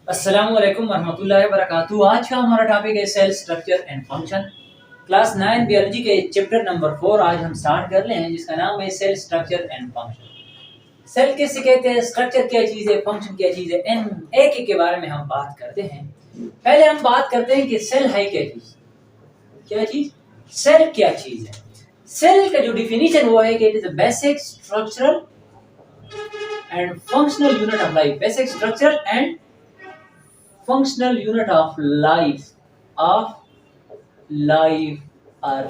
अस्सलामुअलैकुम वरहमतुल्लाहि वबरकातुहू। आज का हमारा टॉपिक है cell structure and function. Class 9 biology के चैप्टर नंबर 4 आज हम स्टार्ट कर रहे हैं, जिसका नाम है cell structure and function. Cell कैसे कहते हैं, स्ट्रक्चर क्या चीज़ है, फंक्शन क्या चीज़ है, इन एक एक के बारे में हम बात करते हैं। पहले हम बात करते हैं कि सेल है क्या चीज़। क्या चीज़? सेल क्या चीज़ है। सेल का जो डिफिनीशन वो है कि it is a basic structural and functional unit of life. Basic structural and functional unit of life or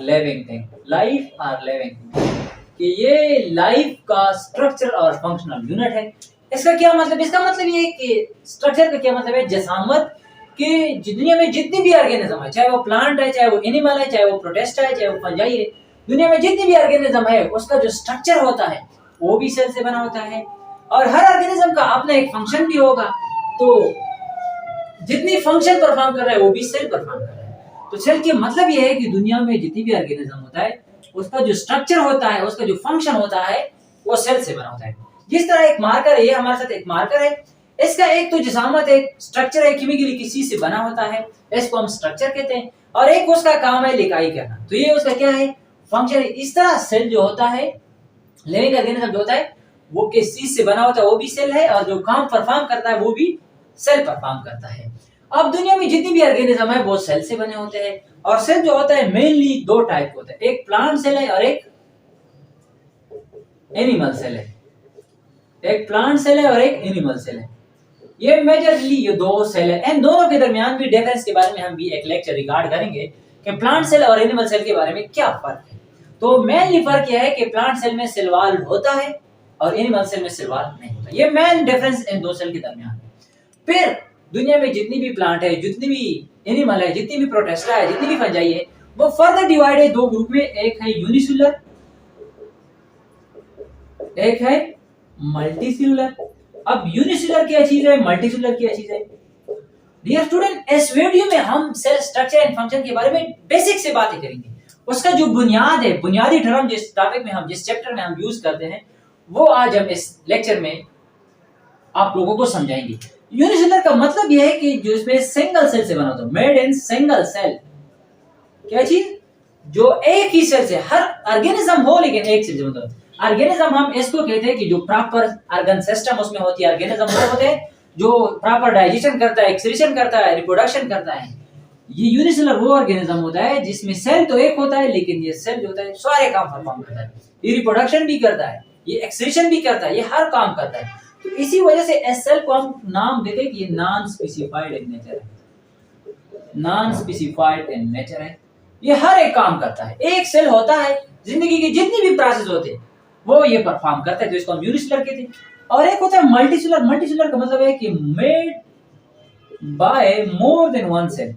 living thing, life or living thing, कि ये लाइफ का स्ट्रक्चर और फंक्शनल यूनिट है। इसका क्या मतलब? इसका मतलब ये है कि स्ट्रक्चर का क्या मतलब है, जसामत कि दुनिया में जितनी भी ऑर्गेनिज्म है, चाहे वो प्लांट है, चाहे वो एनिमल है, चाहे वो प्रोटिस्ट है, चाहे वो फंजाई है, दुनिया में जितनी भी ऑर्गेनिज्म है उसका जो स्ट्रक्चर होता है वो भी सेल से बना होता है। और हर ऑर्गेनिज्म का अपना एक फंक्शन भी होगा, तो जितनी फंक्शन परफॉर्म कर रहा है वो भी सेल परफॉर्म कर रहा है। तो सेल के मतलब ये है कि दुनिया में जितनी भी ऑर्गेनिज्म होता है उसका जो स्ट्रक्चर होता है, उसका जो फंक्शन होता है वो सेल से बना होता है। जिस तरह एक मार्कर है, ये हमारे साथ एक मार्कर है, इसका एक तो जिसामत है, स्ट्रक्चर है, केमिकली किसी से बना होता है, इसको हम स्ट्रक्चर कहते हैं। और एक उसका काम है लिखाई करना, तो ये उसका क्या है, फंक्शन है। इस तरह सेल जो होता है, लिविंग ऑर्गेनिज्म जो होता है वो किस चीज से बना होता है वो भी सेल है, और जो काम परफॉर्म करता है वो भी सेल परफॉर्म करता है। अब दुनिया में जितनी भी ऑर्गेनिज्म है वो सेल से बने होते हैं। और सेल जो होता है मेनली दो टाइप होते हैं, एक प्लांट सेल है और एक एनिमल सेल है। एक प्लांट सेल है और एक एनिमल सेल है। ये मेजरली ये दो सेल है। इन दोनों के दरमियान भी डिफरेंस के बारे में हम भी एक लेक्चर रिकॉर्ड करेंगे कि प्लांट सेल और एनिमल सेल के बारे में क्या फर्क है। तो मेनली फर्क यह है कि प्लांट सेल में सेल वॉल होता है और एनिमल सेल में सेल वॉल नहीं होता। ये मेन डिफरेंस इन दो सेल के दरमियान है। फिर दुनिया में जितनी भी प्लांट है, जितनी भी एनिमल है, जितनी भी प्रोटिस्टा है, जितनी भी फंजाई है, वो फर्दर डिवाइड है दो ग्रुप में। एक है यूनिसेलुलर, एक है मल्टीसेलुलर। अब यूनिसेलुलर क्या चीज है, मल्टीसेलुलर क्या चीज है? डियर स्टूडेंट, इस वीडियो में हम सेल स्ट्रक्चर एंड फंक्शन के बारे में बेसिक से बातें करेंगे। उसका जो बुनियाद है, बुनियादी टर्म जिस टॉपिक में हम, जिस चैप्टर में हम यूज करते हैं, वो आज हम इस लेक्चर में आप लोगों को समझाएंगे। यूनिसेलुलर का मतलब यह है कि जो इसमें सिंगल सेल से बना होता है, मेड इन सिंगल सेल। क्या चीज? जो एक ही सेल से, हर ऑर्गेनिज्म हो लेकिन एक सेल से बनता है। ऑर्गेनिज्म हम इसको कहते हैं कि जो प्रॉपर ऑर्गन सिस्टम उसमें होती है। ऑर्गेनिज्म वो होते हैं जो प्रॉपर डाइजेशन करता है, एक्सक्रीशन करता है, रिप्रोडक्शन करता है। ये यूनिसेलुलर वो ऑर्गेनिज्म होता है जिसमें सेल तो एक होता है लेकिन ये सेल जो होता है सारे काम परफॉर्म करता है। ये रिप्रोडक्शन भी करता है, ये एक्सक्रीशन भी करता है, ये हर काम करता है। तो इसी वजह से इस सेल को हम नाम देते हैं कि ये नॉन स्पेसिफाइड इन नेचर है। नॉन स्पेसिफाइड इन नेचर है, ये हर एक काम करता है। एक सेल होता है, जिंदगी की जितनी भी प्रोसेस होते हैं वो ये परफॉर्म करता है, तो इसको हम यूनिसेलुलर कहते हैं। और एक होता है मल्टीसेलुलर। मल्टीसेलुलर का मतलब है कि made by more than one cell,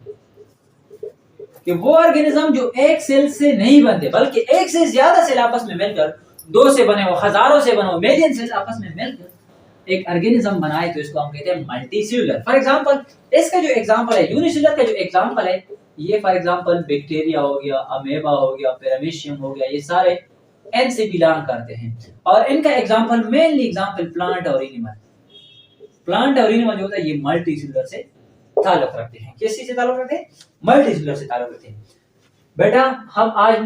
कि वो ऑर्गेनिज्म जो एक सेल से नहीं बनते बल्कि एक से ज्यादा सेल आपस में मिलकर, दो से बने हो, हजारों से बने हो, मिलियन सेल्स आपस में मिलकर एक ऑर्गेनिज्म बनाए, तो इसको हम कहते हैं मल्टीसेलुलर। फॉर एग्जांपल, इसका जो एग्जांपल है, यूनिसेलुलर का जो एग्जांपल है, ये फॉर एग्जांपल बैक्टीरिया हो गया, अमेबा हो गया, पैरामीशियम हो गया, ये सारे एन से बिलोंग करते हैं। और इनका एग्जांपल, मेनली एग्जांपल प्लांट और एनिमल। प्लांट और एनिमल जो होता है ये मल्टीसेलुलर से ताल्लुक रखते हैं। किस चीज से ताल्लुक रखते हैं? मल्टीसेलुलर से ताल्लुक रखते हैं। बेटा, हम आज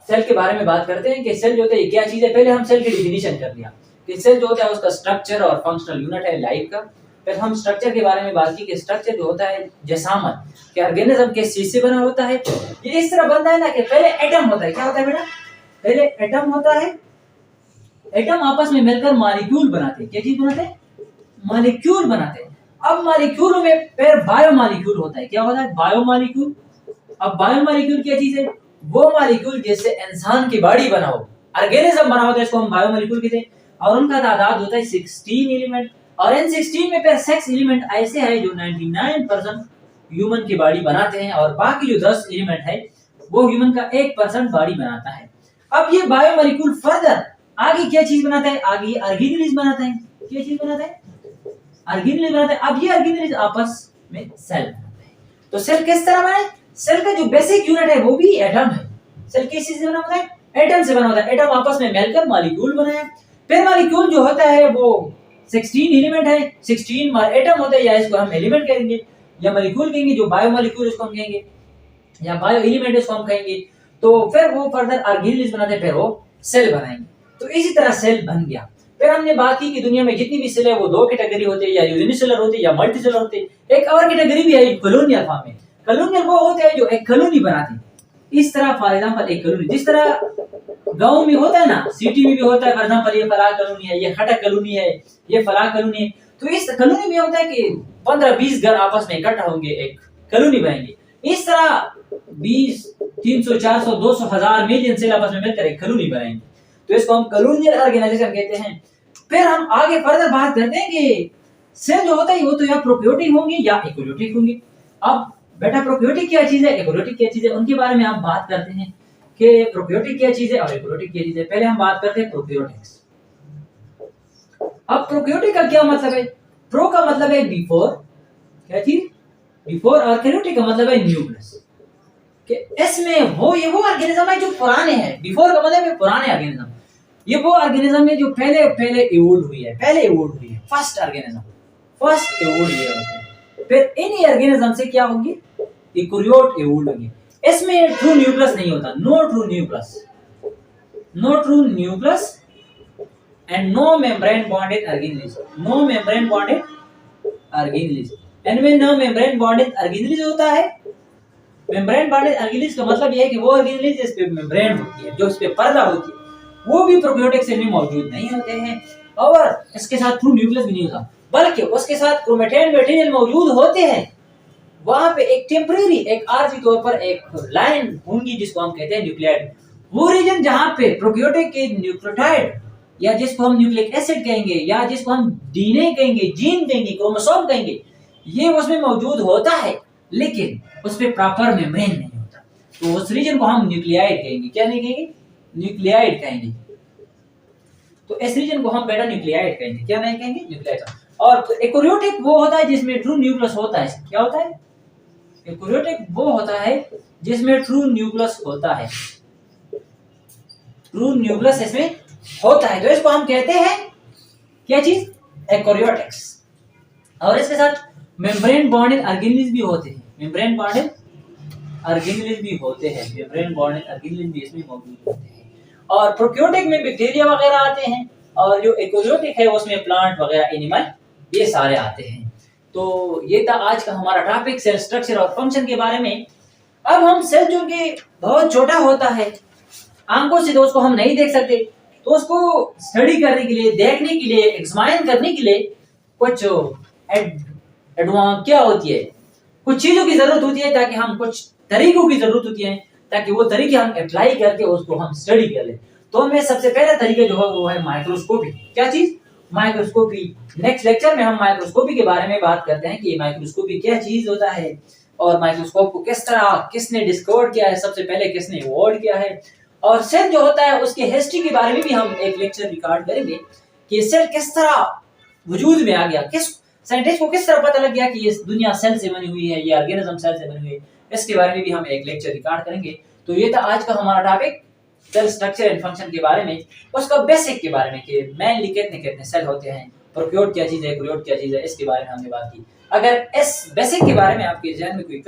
सेल के बारे में बात करते हैं कि सेल जो होता है ये क्या चीज है। पहले हम सेल की डिफिनीशन कर लिया कि सेल जो होता है उसका स्ट्रक्चर और फंक्शनल यूनिट है लाइफ का। फिर हम स्ट्रक्चर के बारे में बात की कि स्ट्रक्चर जो होता है जसामत, कि ऑर्गेनिज्म किस चीज से बना होता है। ये इस तरह बनता है ना कि पहले एटम होता है। क्या होता है बेटा? पहले एटम होता है। एटम आपस में मिलकर मॉलिक्यूल बनाते हैं। क्या चीज बनाते हैं? मॉलिक्यूल बनाते हैं। अब मॉलिक्यूल में फिर बायोमॉलिक्यूल होता है। क्या होता है? बायोमॉलिक्यूल। अब बायोमॉलिक्यूल क्या चीज है? वो मॉलिक्यूल जिससे इंसान की बॉडी बना हो, ऑर्गेनिज्म बना होता है, इसको हम बायोमॉलिक्यूल कहते हैं। और उनका तादाद होता है 16 एलिमेंट। और इन 16 में फिर 6 एलिमेंट ऐसे हैं जो 99% ह्यूमन की बॉडी बनाते हैं, और बाकी जो 10 एलिमेंट है वो ह्यूमन का 1% बॉडी बनाता है। अब ये बायोमॉलिक्यूल फर्दर आगे क्या चीज बनाता है? आगे ये ऑर्गेनेलिज बनाता है। क्या चीज बनाता है? ऑर्गेनेलिज बनाता है। अब ये ऑर्गेनेलिज आपस में सेल बनाता है। तो सेल किस तरह बना है? सेल का जो बेसिक यूनिट है वो भी एटम है। सेल किस चीज से बना होता है? एटम से बना होता है। एटम आपस में मिलकर मॉलिक्यूल बनाया। फिर मॉलिक्यूल जो होता है वो 16 एलिमेंट है, 16 एटम होते हैं, या इसको हम एलिमेंट कहेंगे या मॉलिक्यूल कहेंगे, जो बायो मॉलिक्यूल इसको हम कहेंगे या बायो एलिमेंट इसको हम कहेंगे। तो फिर वो फर्दर ऑर्गेनेल्स बनाते हैं, फिर वो सेल बनाएंगे। तो इसी तरह सेल बन गया। फिर हमने बात की कि दुनिया में जितनी भी सेल है वो दो कैटेगरी होते हैं, या यूनिसेलुलर होते हैं या मल्टीसेलुलर होते हैं। एक और कैटेगरी भी है कॉलोनियल फॉर्म में। कॉलोनियल वो होते हैं जो एक कॉलोनी बनाते हैं। इस तरह फॉर एग्जांपल एक कॉलोनी, जिस तरह गांव में होता है ना, सिटी में भी होता है, फॉर एग्जांपल ये फलाह कॉलोनी है, ये खटक कॉलोनी है, ये फलाह कॉलोनी है। तो इस कॉलोनी में होता है कि 15-20 घर आपस में इकट्ठा होंगे, एक कॉलोनी बनाएंगे। इस तरह 20, 300, 400, 200, 1000, मिलियन सेल आपस में मिलकर एक कॉलोनी बनाएंगे। तो इसको हम कॉलोनियल ऑर्गेनाइजेशन कहते हैं। फिर हम आगे फर्दर बात करते हैं कि सेल जो होता है वो तो या प्रोकैरियोटिक होंगे या यूकेरियोटिक होंगे। अब बेटा प्रोकैरियोटिक क्या चीज है, यूकेरियोटिक क्या चीज है, उनके बारे में हम बात करते हैं कि प्रोकैरियोटिक क्या चीज है और यूकेरियोटिक क्या चीज है। पहले हम बात करते हैं प्रोकैरियोटिक्स। अब प्रोकैरियोटिक का क्या मतलब है? प्रो का मतलब है बिफोर, क्या चीज? बिफोर। और कैरियोटिक का मतलब है न्यूक्लियस। कि इसमें ये वो ऑर्गेनिज्म है जो पुराने हैं। बिफोर का मतलब है पुराने ऑर्गेनिज्म। ये वो ऑर्गेनिज्म है जो पहले इवोल्व हुई है, फर्स्ट ऑर्गेनिज्म, फर्स्ट इवोल्व हुए होते हैं। फिर इन ऑर्गेनिज्म से क्या होंगे? यूकेरियोट इवोल्व होंगे। इसमें ट्रू न्यूक्लियस नहीं होता, no true nucleus and no membrane bonded organelles. इनमें नो मेम्ब्रेन बॉन्डेड ऑर्गेनेलिज होता है। मेम्ब्रेन बॉन्डेड ऑर्गेनेलिज का मतलब यह है कि वो ऑर्गेनेलिज जिस पे मेम्ब्रेन होती है, जो इस पे पर्दा होती है, वो भी प्रोकैरियोटिक सेल में मौजूद नहीं होते हैं। और इसके साथ ट्रू न्यूक्लियस भी नहीं होता, बल्कि उसके साथ क्रोमेटिन मटेरियल मौजूद होते हैं। वहां पे एक टेम्परेरी, एक आर्जी तौर पर एक लाइन होंगी जिसको हम कहते हैं न्यूक्लियाइड। वो रीजन जहां पे प्रोकैरियोटिक के न्यूक्लियोटाइड, या जिसको हम न्यूक्लिक एसिड कहेंगे, या जिसको हम डीएनए कहेंगे, जीन कहेंगे, क्रोमोसोम कहेंगे, ये उसमें मौजूद होता है, लेकिन उस पे प्रॉपर मेम्ब्रेन नहीं होता। तो उस रीजन को हम न्यूक्लियाइड कहेंगे। क्या नहीं कहेंगे? न्यूक्लियाइड कहेंगे। तो इस रीजन को हम बेटा न्यूक्लियाइड कहेंगे। क्या नहीं कहेंगे? न्यूक्लियाइड। और यूकेरियोटिक वो होता है जिसमें ट्रू न्यूक्लियस होता है। क्या होता है? यूकेरियोटिक वो होता है जिसमें ट्रू न्यूक्लियस होता है। ट्रू न्यूक्लियस इसमें होता है, तो इसको हम कहते हैं क्या चीज? यूकेरियोटिक्स। और इसके साथ मेम्ब्रेन बॉन्डेड ऑर्गेनेलिज भी होते हैं। मेम्ब्रेन बॉन्डेड ऑर्गेनेलिज भी इसमें मौजूद होते हैं। और प्रोकैरियोटिक में बैक्टीरिया वगैरह आते हैं, और जो यूकेरियोटिक है उसमें प्लांट वगैरह, एनिमल, ये सारे आते हैं। तो ये था आज का हमारा टॉपिक, सेल स्ट्रक्चर और फंक्शन के बारे में। अब हम सेल जो कि बहुत छोटा होता है, आंखों से तो उसको हम नहीं देख सकते, तो उसको स्टडी करने के लिए, देखने के लिए, एग्जामिन करने के लिए कुछ एडवांस क्या होती है, कुछ चीजों की जरूरत होती है, ताकि हम कुछ तरीकों की जरूरत होती है, ताकि वो तरीके हम अप्लाई करके उसको हम स्टडी कर ले। तो हमें सबसे पहला तरीका जो है वो है माइक्रोस्कोपी। क्या चीज? माइक्रोस्कोपी। नेक्स्ट लेक्चर में हम माइक्रोस्कोपी के बारे में बात करते हैं कि माइक्रोस्कोपी क्या चीज होता है, और माइक्रोस्कोप को किस तरह, किसने डिस्कवर किया है, सबसे पहले किसने इवॉल्व किया है, और सेल जो होता है उसके हिस्ट्री के बारे में भी हम एक लेक्चर रिकॉर्ड करेंगे कि सेल किस तरह वजूद में आ गया, किस साइंटिस्ट को किस तरह पता लग गया कि ये दुनिया सेल से बनी हुई है, ये ऑर्गेनिज्म सेल से बनी हुई है। इसके बारे में भी हम एक लेक्चर रिकॉर्ड करेंगे। तो ये था आज का हमारा topic, cell structure and function के बारे में, उसका बेसिक के बारे में कि मेनली कितने सेल होते हैं, प्रोकैरियोट क्या चीज है, यूकेरियोट क्या चीज है, इसके बारे में हमने बात की। अगर इस बेसिक के बारे में आपके जहन में कोई